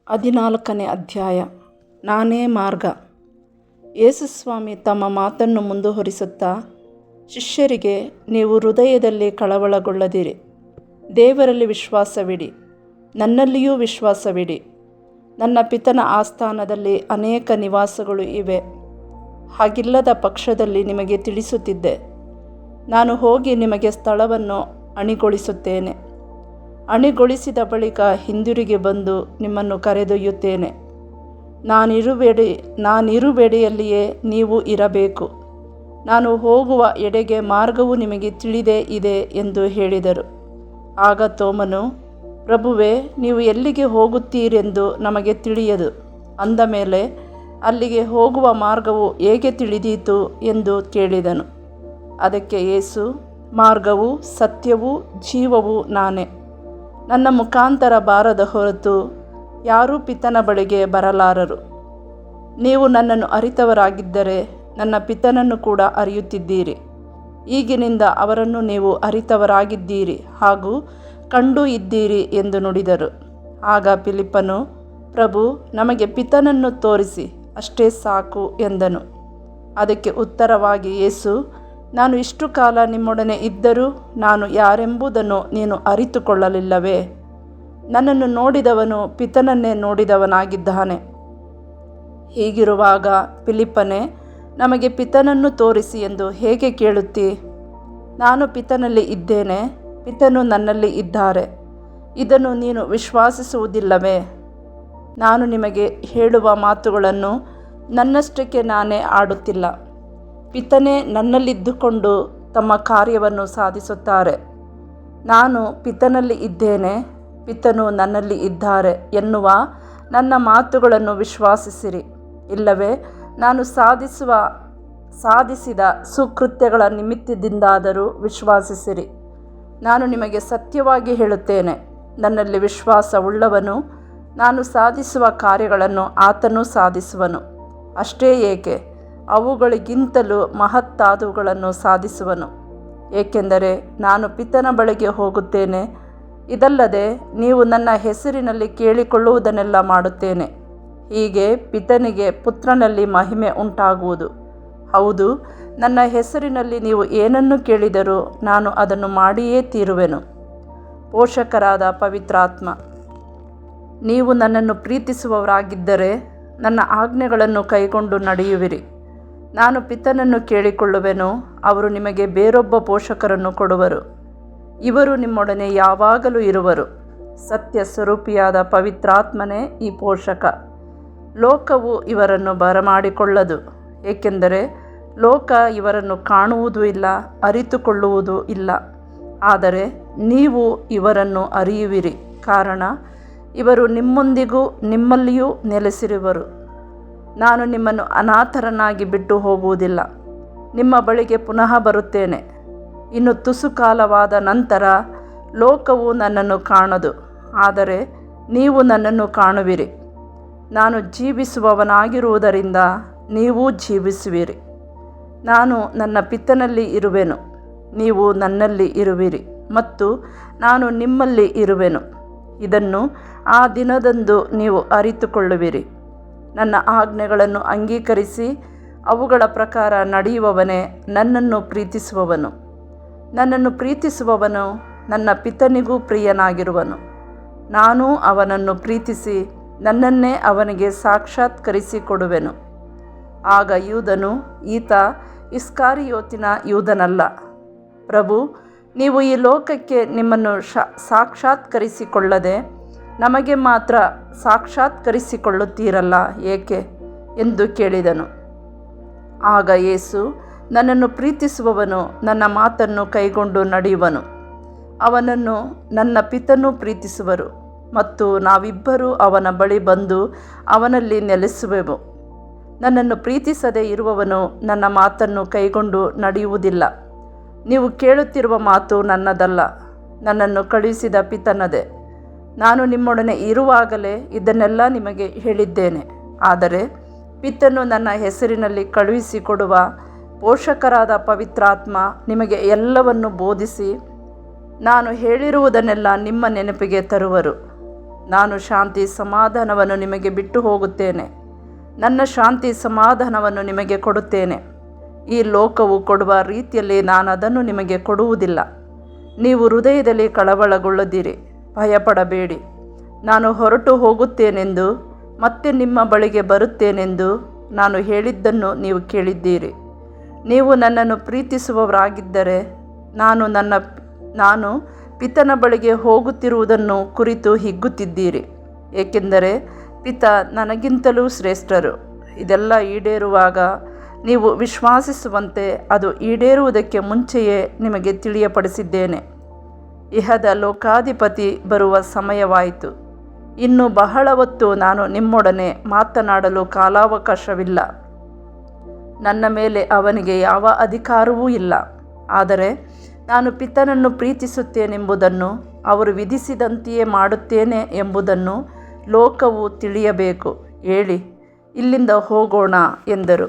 14ನೇ ಅಧ್ಯಾಯ. ನಾನೇ ಮಾರ್ಗ. ಯೇಸುಸ್ವಾಮಿ ತಮ್ಮ ಮಾತನ್ನು ಮುಂದುವರಿಸುತ್ತಾ, ಶಿಷ್ಯರಿಗೆ, ನೀವು ಹೃದಯದಲ್ಲಿ ಕಳವಳಗೊಳ್ಳದಿರಿ. ದೇವರಲ್ಲಿ ವಿಶ್ವಾಸವಿಡಿ, ನನ್ನಲ್ಲಿಯೂ ವಿಶ್ವಾಸವಿಡಿ. ನನ್ನ ಪಿತನ ಆಸ್ಥಾನದಲ್ಲಿ ಅನೇಕ ನಿವಾಸಗಳು ಇವೆ. ಹಾಗಿಲ್ಲದ ಪಕ್ಷದಲ್ಲಿ ನಿಮಗೆ ತಿಳಿಸುತ್ತಿದ್ದೆ. ನಾನು ಹೋಗಿ ನಿಮಗೆ ಸ್ಥಳವನ್ನು ಅಣಿಗೊಳಿಸುತ್ತೇನೆ. ಅಣಿಗೊಳಿಸಿದ ಬಳಿಕ ಹಿಂದಿರುಗಿ ಬಂದು ನಿಮ್ಮನ್ನು ಕರೆದೊಯ್ಯುತ್ತೇನೆ. ನಾನಿರುವೆಡೆಯಲ್ಲಿಯೇ ನೀವು ಇರಬೇಕು. ನಾನು ಹೋಗುವ ಎಡೆಗೆ ಮಾರ್ಗವು ನಿಮಗೆ ತಿಳಿದೇ ಇದೆ ಎಂದು ಹೇಳಿದರು. ಆಗ ತೋಮನು, ಪ್ರಭುವೇ, ನೀವು ಎಲ್ಲಿಗೆ ಹೋಗುತ್ತೀರೆಂದು ನಮಗೆ ತಿಳಿಯದು ಅಂದ ಮೇಲೆ ಅಲ್ಲಿಗೆ ಹೋಗುವ ಮಾರ್ಗವು ಹೇಗೆ ತಿಳಿದೀತು ಎಂದು ಕೇಳಿದನು. ಅದಕ್ಕೆ ಯೇಸು, ಮಾರ್ಗವೂ ಸತ್ಯವೂ ಜೀವವೂ ನಾನೇ. ನನ್ನ ಮುಖಾಂತರ ಬಾರದ ಹೊರತು ಯಾರೂ ಪಿತನ ಬಳಿಗೆ ಬರಲಾರರು. ನೀವು ನನ್ನನ್ನು ಅರಿತವರಾಗಿದ್ದರೆ ನನ್ನ ಪಿತನನ್ನು ಕೂಡ ಅರಿಯುತ್ತಿದ್ದೀರಿ. ಈಗಿನಿಂದ ಅವರನ್ನು ನೀವು ಅರಿತವರಾಗಿದ್ದೀರಿ ಹಾಗೂ ಕಂಡೂ ಇದ್ದೀರಿ ಎಂದು ನುಡಿದರು. ಆಗ ಫಿಲಿಪ್ಪನು, ಪ್ರಭು, ನಮಗೆ ಪಿತನನ್ನು ತೋರಿಸಿ, ಅಷ್ಟೇ ಸಾಕು ಎಂದನು. ಅದಕ್ಕೆ ಉತ್ತರವಾಗಿ ಯೇಸು, ನಾನು ಇಷ್ಟು ಕಾಲ ನಿಮ್ಮೊಡನೆ ಇದ್ದರೂ ನಾನು ಯಾರೆಂಬುದನ್ನು ನೀನು ಅರಿತುಕೊಳ್ಳಲಿಲ್ಲವೇ? ನನ್ನನ್ನು ನೋಡಿದವನು ಪಿತನನ್ನೇ ನೋಡಿದವನಾಗಿದ್ದಾನೆ. ಹೀಗಿರುವಾಗ ಫಿಲಿಪ್ಪನೇ, ನಮಗೆ ಪಿತನನ್ನು ತೋರಿಸಿ ಎಂದು ಹೇಗೆ ಕೇಳುತ್ತೀ? ನಾನು ಪಿತನಲ್ಲಿ ಇದ್ದೇನೆ, ಪಿತನು ನನ್ನಲ್ಲಿ ಇದ್ದಾರೆ. ಇದನ್ನು ನೀನು ವಿಶ್ವಾಸಿಸುವುದಿಲ್ಲವೇ? ನಾನು ನಿಮಗೆ ಹೇಳುವ ಮಾತುಗಳನ್ನು ನನ್ನಷ್ಟಕ್ಕೆ ನಾನೇ ಆಡುತ್ತಿಲ್ಲ. ಪಿತನೇ ನನ್ನಲ್ಲಿದ್ದುಕೊಂಡು ತಮ್ಮ ಕಾರ್ಯವನ್ನು ಸಾಧಿಸುತ್ತಾರೆ. ನಾನು ಪಿತನಲ್ಲಿ ಇದ್ದೇನೆ, ಪಿತನು ನನ್ನಲ್ಲಿ ಇದ್ದಾರೆ ಎನ್ನುವ ನನ್ನ ಮಾತುಗಳನ್ನು ವಿಶ್ವಾಸಿಸಿರಿ. ಇಲ್ಲವೇ ನಾನು ಸಾಧಿಸಿದ ಸುಕೃತ್ಯಗಳ ನಿಮಿತ್ತದಿಂದಾದರೂ ವಿಶ್ವಾಸಿಸಿರಿ. ನಾನು ನಿಮಗೆ ಸತ್ಯವಾಗಿ ಹೇಳುತ್ತೇನೆ, ನನ್ನಲ್ಲಿ ವಿಶ್ವಾಸವುಳ್ಳವನು ನಾನು ಸಾಧಿಸುವ ಕಾರ್ಯಗಳನ್ನು ಆತನೂ ಸಾಧಿಸುವನು. ಅಷ್ಟೇ ಏಕೆ, ಅವುಗಳಿಗಿಂತಲೂ ಮಹತ್ತಾದವುಗಳನ್ನು ಸಾಧಿಸುವನು. ಏಕೆಂದರೆ ನಾನು ಪಿತನ ಬಳಿಗೆ ಹೋಗುತ್ತೇನೆ. ಇದಲ್ಲದೆ ನೀವು ನನ್ನ ಹೆಸರಿನಲ್ಲಿ ಕೇಳಿಕೊಳ್ಳುವುದನ್ನೆಲ್ಲ ಮಾಡುತ್ತೇನೆ. ಹೀಗೆ ಪಿತನಿಗೆ ಪುತ್ರನಲ್ಲಿ ಮಹಿಮೆ ಉಂಟಾಗುವುದು. ಹೌದು, ನನ್ನ ಹೆಸರಿನಲ್ಲಿ ನೀವು ಏನನ್ನು ಕೇಳಿದರೂ ನಾನು ಅದನ್ನು ಮಾಡಿಯೇ ತೀರುವೆನು. ಪೋಷಕರಾದ ಪವಿತ್ರಾತ್ಮ, ನೀವು ನನ್ನನ್ನು ಪ್ರೀತಿಸುವವರಾಗಿದ್ದರೆ ನನ್ನ ಆಜ್ಞೆಗಳನ್ನು ಕೈಗೊಂಡು ನಡೆಯುವಿರಿ. ನಾನು ಪಿತನನ್ನು ಕೇಳಿಕೊಳ್ಳುವೆನು, ಅವರು ನಿಮಗೆ ಬೇರೊಬ್ಬ ಪೋಷಕರನ್ನು ಕೊಡುವರು. ಇವರು ನಿಮ್ಮೊಡನೆ ಯಾವಾಗಲೂ ಇರುವರು. ಸತ್ಯ ಸ್ವರೂಪಿಯಾದ ಪವಿತ್ರಾತ್ಮನೇ ಈ ಪೋಷಕ. ಲೋಕವು ಇವರನ್ನು ಬರಮಾಡಿಕೊಳ್ಳದು, ಏಕೆಂದರೆ ಲೋಕ ಇವರನ್ನು ಕಾಣುವುದೂ ಇಲ್ಲ, ಅರಿತುಕೊಳ್ಳುವುದೂ ಇಲ್ಲ. ಆದರೆ ನೀವು ಇವರನ್ನು ಅರಿಯುವಿರಿ, ಕಾರಣ ಇವರು ನಿಮ್ಮೊಂದಿಗೂ ನಿಮ್ಮಲ್ಲಿಯೂ ನೆಲೆಸಿರುವರು. ನಾನು ನಿಮ್ಮನ್ನು ಅನಾಥರನ್ನಾಗಿ ಬಿಟ್ಟು ಹೋಗುವುದಿಲ್ಲ. ನಿಮ್ಮ ಬಳಿಗೆ ಪುನಃ ಬರುತ್ತೇನೆ. ಇನ್ನು ತುಸು ಕಾಲವಾದ ನಂತರ ಲೋಕವು ನನ್ನನ್ನು ಕಾಣದು, ಆದರೆ ನೀವು ನನ್ನನ್ನು ಕಾಣುವಿರಿ. ನಾನು ಜೀವಿಸುವವನಾಗಿರುವುದರಿಂದ ನೀವೂ ಜೀವಿಸುವಿರಿ. ನಾನು ನನ್ನ ಪಿತನಲ್ಲಿ ಇರುವೆನು, ನೀವು ನನ್ನಲ್ಲಿ ಇರುವಿರಿ, ಮತ್ತು ನಾನು ನಿಮ್ಮಲ್ಲಿ ಇರುವೆನು. ಇದನ್ನು ಆ ದಿನದಂದು ನೀವು ಅರಿತುಕೊಳ್ಳುವಿರಿ. ನನ್ನ ಆಜ್ಞೆಗಳನ್ನು ಅಂಗೀಕರಿಸಿ ಅವುಗಳ ಪ್ರಕಾರ ನಡೆಯುವವನೇ ನನ್ನನ್ನು ಪ್ರೀತಿಸುವವನು. ನನ್ನನ್ನು ಪ್ರೀತಿಸುವವನು ನನ್ನ ಪಿತನಿಗೂ ಪ್ರಿಯನಾಗಿರುವನು. ನಾನು ಅವನನ್ನು ಪ್ರೀತಿಸಿ ನನ್ನನ್ನೇ ಅವನಿಗೆ ಸಾಕ್ಷಾತ್ಕರಿಸಿಕೊಡುವೆನು. ಆಗ ಯೂದನು, ಈತ ಇಸ್ಕರಿಯೋತಿನ ಯೂದನಲ್ಲ, ಪ್ರಭು, ನೀವು ಈ ಲೋಕಕ್ಕೆ ನಿಮ್ಮನ್ನು ಸಾಕ್ಷಾತ್ಕರಿಸಿಕೊಳ್ಳದೆ ನಮಗೆ ಮಾತ್ರ ಸಾಕ್ಷಾತ್ಕರಿಸಿಕೊಳ್ಳುತ್ತೀರಲ್ಲ, ಏಕೆ ಎಂದು ಕೇಳಿದನು. ಆಗ ಯೇಸು, ನನ್ನನ್ನು ಪ್ರೀತಿಸುವವನು ನನ್ನ ಮಾತನ್ನು ಕೈಗೊಂಡು ನಡೆಯುವನು. ಅವನನ್ನು ನನ್ನ ಪಿತನೂ ಪ್ರೀತಿಸುವರು, ಮತ್ತು ನಾವಿಬ್ಬರೂ ಅವನ ಬಳಿ ಬಂದು ಅವನಲ್ಲಿ ನೆಲೆಸುವೆವು. ನನ್ನನ್ನು ಪ್ರೀತಿಸದೇ ಇರುವವನು ನನ್ನ ಮಾತನ್ನು ಕೈಗೊಂಡು ನಡೆಯುವುದಿಲ್ಲ. ನೀವು ಕೇಳುತ್ತಿರುವ ಮಾತು ನನ್ನದಲ್ಲ, ನನ್ನನ್ನು ಕಳುಹಿಸಿದ ಪಿತನದೇ. ನಾನು ನಿಮ್ಮೊಡನೆ ಇರುವಾಗಲೇ ಇದನ್ನೆಲ್ಲ ನಿಮಗೆ ಹೇಳಿದ್ದೇನೆ. ಆದರೆ ಪಿತನು ನನ್ನ ಹೆಸರಿನಲ್ಲಿ ಕಳುಹಿಸಿಕೊಡುವ ಪೋಷಕರಾದ ಪವಿತ್ರಾತ್ಮ ನಿಮಗೆ ಎಲ್ಲವನ್ನು ಬೋಧಿಸಿ ನಾನು ಹೇಳಿರುವುದನ್ನೆಲ್ಲ ನಿಮ್ಮ ನೆನಪಿಗೆ ತರುವರು. ನಾನು ಶಾಂತಿ ಸಮಾಧಾನವನ್ನು ನಿಮಗೆ ಬಿಟ್ಟು ಹೋಗುತ್ತೇನೆ. ನನ್ನ ಶಾಂತಿ ಸಮಾಧಾನವನ್ನು ನಿಮಗೆ ಕೊಡುತ್ತೇನೆ. ಈ ಲೋಕವು ಕೊಡುವ ರೀತಿಯಲ್ಲಿ ನಾನು ಅದನ್ನು ನಿಮಗೆ ಕೊಡುವುದಿಲ್ಲ. ನೀವು ಹೃದಯದಲ್ಲಿ ಕಳವಳಗೊಳ್ಳದಿರಿ, ಭಯಪಡಬೇಡಿ. ನಾನು ಹೊರಟು ಹೋಗುತ್ತೇನೆಂದು ಮತ್ತೆ ನಿಮ್ಮ ಬಳಿಗೆ ಬರುತ್ತೇನೆಂದು ನಾನು ಹೇಳಿದ್ದನ್ನು ನೀವು ಕೇಳಿದ್ದೀರಿ. ನೀವು ನನ್ನನ್ನು ಪ್ರೀತಿಸುವವರಾಗಿದ್ದರೆ ನಾನು ಪಿತನ ಬಳಿಗೆ ಹೋಗುತ್ತಿರುವುದನ್ನು ಕುರಿತು ಹಿಗ್ಗುತ್ತಿದ್ದೀರಿ, ಏಕೆಂದರೆ ಪಿತ ನನಗಿಂತಲೂ ಶ್ರೇಷ್ಠರು. ಇದೆಲ್ಲ ಈಡೇರುವಾಗ ನೀವು ವಿಶ್ವಾಸಿಸುವಂತೆ ಅದು ಈಡೇರುವುದಕ್ಕೆ ಮುಂಚೆಯೇ ನಿಮಗೆ ತಿಳಿಯಪಡಿಸಿದ್ದೇನೆ. ಇಹದ ಲೋಕಾಧಿಪತಿ ಬರುವ ಸಮಯವಾಯಿತು. ಇನ್ನು ಬಹಳ ಹೊತ್ತು ನಾನು ನಿಮ್ಮೊಡನೆ ಮಾತನಾಡಲು ಕಾಲಾವಕಾಶವಿಲ್ಲ. ನನ್ನ ಮೇಲೆ ಅವನಿಗೆ ಯಾವ ಅಧಿಕಾರವೂ ಇಲ್ಲ. ಆದರೆ ನಾನು ಪಿತನನ್ನು ಪ್ರೀತಿಸುತ್ತೇನೆಂಬುದನ್ನು, ಅವರು ವಿಧಿಸಿದಂತೆಯೇ ಮಾಡುತ್ತೇನೆ ಎಂಬುದನ್ನು ಲೋಕವು ತಿಳಿಯಬೇಕು. ಹೇಳಿ, ಇಲ್ಲಿಂದ ಹೋಗೋಣ ಎಂದರು.